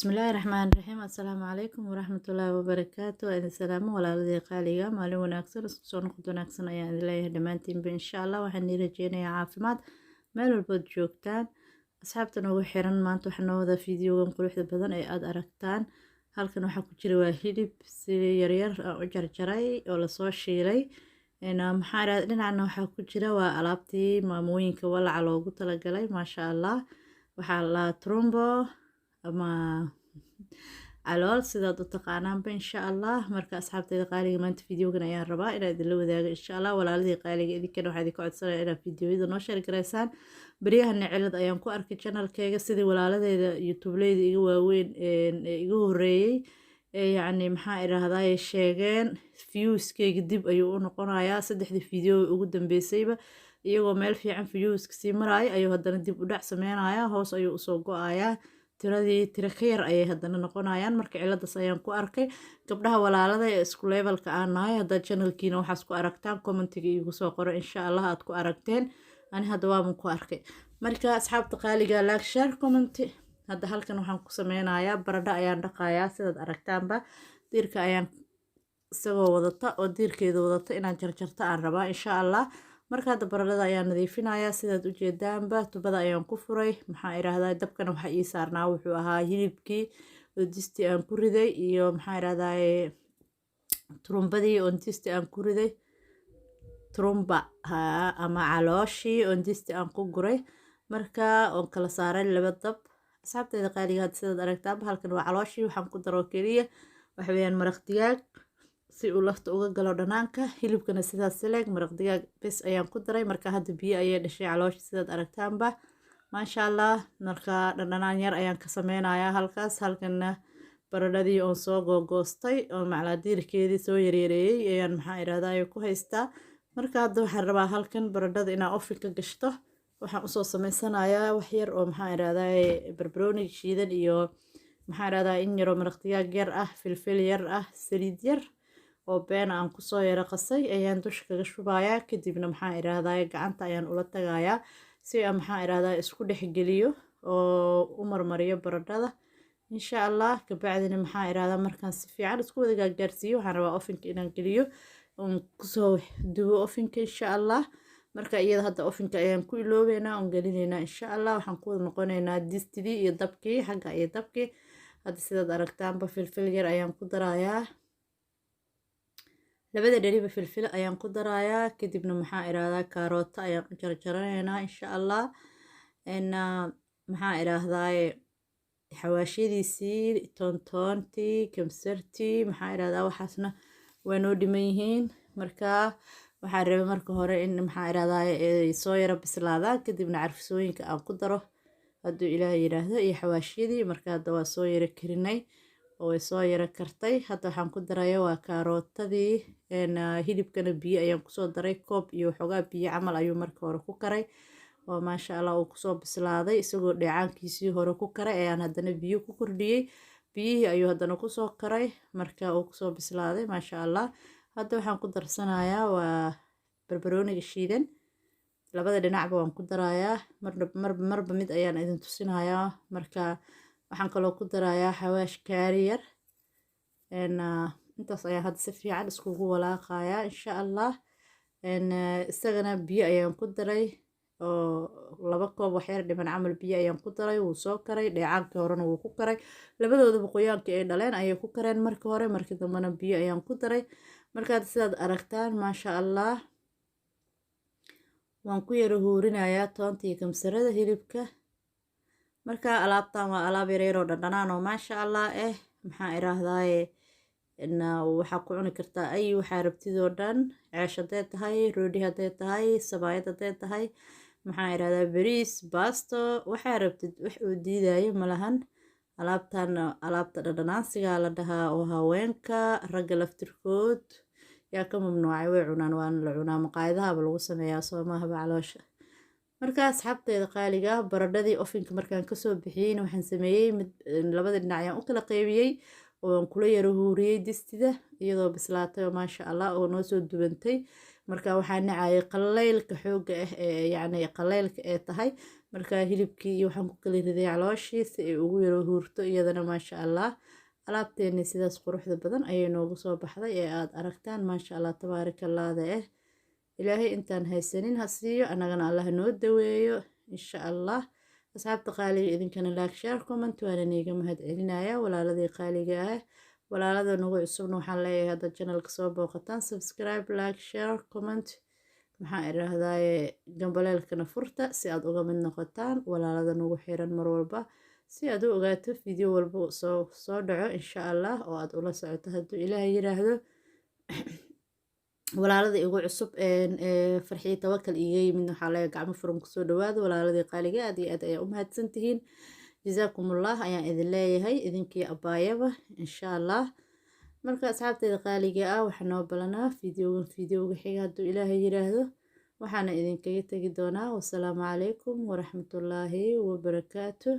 بسم الله الرحمن الرحيم السلام عليكم ورحمة الله وبركاته إذا سلام ولا لدي قاليga maalin wanaagsan isku soo noqod wanaagsan ayaan idin leeyahay dhamaantiinba insha Allah waxaan idin rajeynayaa caafimaad meel walba joogtaan asxaabta noogu xiran maanta waxaan noo wada fiidiyogan quruxda badan ee aad aragtaan halkan waxa ku jira waa hilib si yar yar u jarjaray oo la soo shiilay maxaa dhinacna waxa ku jira waa alaabtii maamooyinka walaca loogu talagalay maasha Allah waxaa la trombo ama calool sidaad u taqaanaanba insha Allah marka asxaabtayda qaaliga maanta fiidiyogan ayaan rabaa inaan idinla wadaago insha Allah walaaladii qaaliga idinkana waxaa idinka codsanayaa inaad fiidiyoyada noo share gareysaan baryahanna cilad ayaan ku arkay channelkayga sidii walaaladeeda youtubeleyda iga waaweyn ee iga horeeyay yacni maxaa idhaahdaa sheegeen viewskayga dib ayuu u noqonayaa saddexdii fiideo ugu dambeysayba iyagoo meel fiican viewska sii maraya ayuu haddana dib u dhac sameynayaa hoos ayuu usoo go-ayaa tira ka yar ayay haddana noqonayaan marka ciladaas ayaan ku arkay gabdhaha walaalada ee isku levelka aan nahay haddaad channelkiina waxaas ku aragtaan commentiga iigu soo qoro insha Allah aad ku aragteen ani hadda waaban ku arkay marka asxaabta qaaliga like share comment hadda halkan waxaan ku sameynayaa baradho ayaan dhaqayaa sidaad aragtaanba diirka ayaan isagoo wadata oo diirkeeda wadata inaan jarjarto aan rabaa insha Allah marka hadda baradhada ayaan nadiifinayaa sidaad u jeedaanba tubada ayaan ku furay maxaa idhaahdaa dabkana waxa ii saarnaa wuxuu ahaa hilibkii oo disti aan ku riday iyo maxaa idhaahdaa turumbadii oo disti aan ku riday turumba ama calooshii oo disti aan ku guray marka oon kala saaray laba dab asxaabteeda qaaliga hadda sidaad aragtaanba halkan waa calooshii waxaan ku daro keliya waxa weeyaan maraq digaag si uu lafta uga galo dhanaanka hilibkana sidaas leeg maraq digaag bes ayaan ku daray marka hadda biyo ayay dhashay caloosh sidaad aragtaanba maasha Allah marka dhanaan yar ayaan ka sameynayaa halkana baradhadii oon soo googoostay oo maclaa diirkeedii soo yareereeyay ayaan maxaa idhaahdaa ku haystaa marka hadda waxaan rabaa halkan baradhada inaan oven ka gashto waxaan usoo sameysanayaa wax yar oo maxaa idhaahdaa barbarooni shiidan iyo maxaa idhaahdaa in yaroo maraq digaag yar ah filfil yar ah saliid yar oo been aan kusoo yara qasay ayaan dusha kaga shubayaa kadibna maxaa idhaahdaa gacanta ayaan ula tagayaa si aan maxaa idhaahdaa isku dhex geliyo oo u marmariyo baradhada insha Allah kabacdina maxaa idhaahdaa markaan si fiican isku wada gaarsiiyo waxaan rabaa ovenka inaan geliyo oon kusoo dubo ovenka insha Allah marka iyada hadda ovenka ayaan ku iloobeynaa oon gelinaynaa insha Allah waxaan ku wada noqonaynaa distidii iyo dabkii xagga iyo dabkii hadda sidaad aragtaanba filfil yar ayaan ku darayaa labada dheriba filfil ayaan ku darayaa kadibna maxaa idhaahdaa kaarooto ayaan u jarjaranaynaa insha Allah maxaa idhaahdaa xawaashiyadiisii toontoontii kamsartii maxaa idhaahdaa waxaasna waa noo dhiman yihiin marka waxaan rabay marka hore in maxaa idhaahdaa soo yara bislaadaan kadibna carfisooyinka aan ku daro hadduu ilaahay yidhaahdo iyo xawaashiyadii marka hadda waa soo yara karinay oo way soo yara kartay hadda waxaan ku daraya waa kaarootadii hilibkana biyo ayaan kusoo daray koob iyo waxoogaa biyo camal ayuu marka hore ku karay oo maasha Allah uu kusoo bislaaday isagoo dheecaankiisii hore ku karay ayaan haddana biyo ku kordhiyey biyihii ayuu haddana kusoo karay marka uu kusoo bislaaday maasha Allah hadda waxaan ku darsanayaa waa barbarooniga shiidan labada dhinacba waan ku darayaa marba mid ayaan idin tusinayaa marka waxaan kaloo ku darayaa xawaash kaari yar intaas ayaan hadda si fiican iskugu walaaqayaa insha Allah isagana biyo ayaan ku daray oo laba koob wax yar dhiman camal biyo ayaan ku daray wuu soo karay dheecaankii horena wuu ku karay labadoodaba qoyaanka ay dhaleen ayay ku kareen markii hore markii dambena biyo ayaan ku daray markaad sidaad aragtaan maasha Allah waan ku yara huurinayaa toonta iyo kamsarada hilibka marka alaabtan waa alaab yaryar oo dhandhanaan oo maasha Allah maxaa idhaahdaa waxaa ku cuni kartaa ay waxaa rabtid oo dhan ceesh hadday tahay roodhi hadday tahay sabaayad hadday tahay maxaa idhaahdaa bariis baasto waxaa rabtid wax uu diidayo malahan alaabtan alaabta dhandhanaansigaa la dhahaa oo haweenka ragga laftirkood yaa ka mamnuucay way cunaan waana la cunaa maqaayadahaba lagu sameeyaa soomahaba caloosha marka asxaabteeda qaaliga baradhadii ovenka markaan kasoo bixiyeyna waxaan sameeyey mid labada dhinac ayaan u kala qeybiyey oon kula yara huuriyey distida iyadoo bislaatay oo maasha allah oo noo soo dubantay marka waxaa nacayay qaleylka xooga ah ee yacni qaleylka ee tahay marka hilibkii iyo waxaan ku kala riday calooshii si ay ugu yara huurto iyadana maasha allah alaabteeni sidaas quruxda badan ayay noogu soo baxday ee aad aragtaan maasha allah tabaarikalaada ah ilaahay intaan haysanin ha siiyo annagana allah noo daweeyo insha allah asxaabta qaaliga idinkana like share comment waana niiga mahad celinaya walaaladii qaaliga ah walaalada nagu cusubna waxaan leeyahay hadda channelka soo booqataan subscribe like share comment maxaan idhaahdaaye gambaleelkana furta si aad uga mid noqotaan walaalada nagu xiran mar walba si aad u ogaato video walba soo dhaco insha allah oo aad ula socoto hadduu ilaahay yiraahdo walaalada igu cusub farxiyo tawakal iga yimid waxaa leeyahay gacmo furan kusoo dhawaada walaaladii qaaliga aad iyo aad ayaa u mahadsan tihiin jazaakumullah ayaan idin leeyahay idinkii abaayaba insha allah marka asxaabteeda qaaliga ah waxaa noo balanaa videoga xiga hadduu ilaahay yiraahdo waxaana idinkaga tegi doonaa wasalaamu calaykum waraxmatullaahi wabarakaatuh